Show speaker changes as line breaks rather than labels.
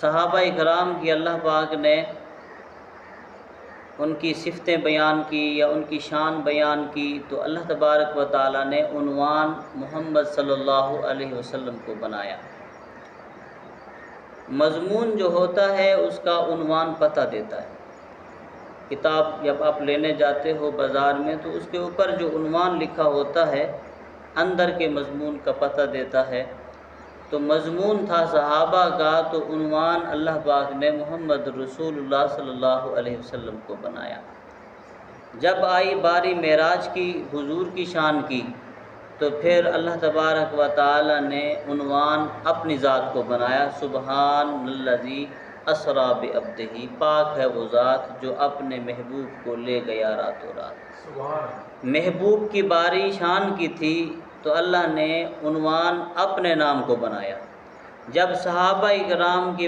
صحابہ کرام کی اللہ پاک نے ان کی صفتیں بیان کی یا ان کی شان بیان کی، تو اللہ تبارک و تعالیٰ نے عنوان محمد صلی اللہ علیہ وسلم کو بنایا۔ مضمون جو ہوتا ہے اس کا عنوان پتہ دیتا ہے۔ کتاب جب آپ لینے جاتے ہو بازار میں تو اس کے اوپر جو عنوان لکھا ہوتا ہے اندر کے مضمون کا پتہ دیتا ہے۔ تو مضمون تھا صحابہ کا، تو عنوان اللہ پاک نے محمد رسول اللہ صلی اللہ علیہ وسلم کو بنایا۔ جب آئی باری معراج کی، حضور کی شان کی، تو پھر اللہ تبارک و تعالی نے عنوان اپنی ذات کو بنایا، سبحان الذی اسریٰ بعبدہ، پاک ہے وہ ذات جو اپنے محبوب کو لے گیا راتوں رات۔ محبوب کی باری شان کی تھی تو اللہ نے عنوان اپنے نام کو بنایا۔ جب صحابہ کرام کی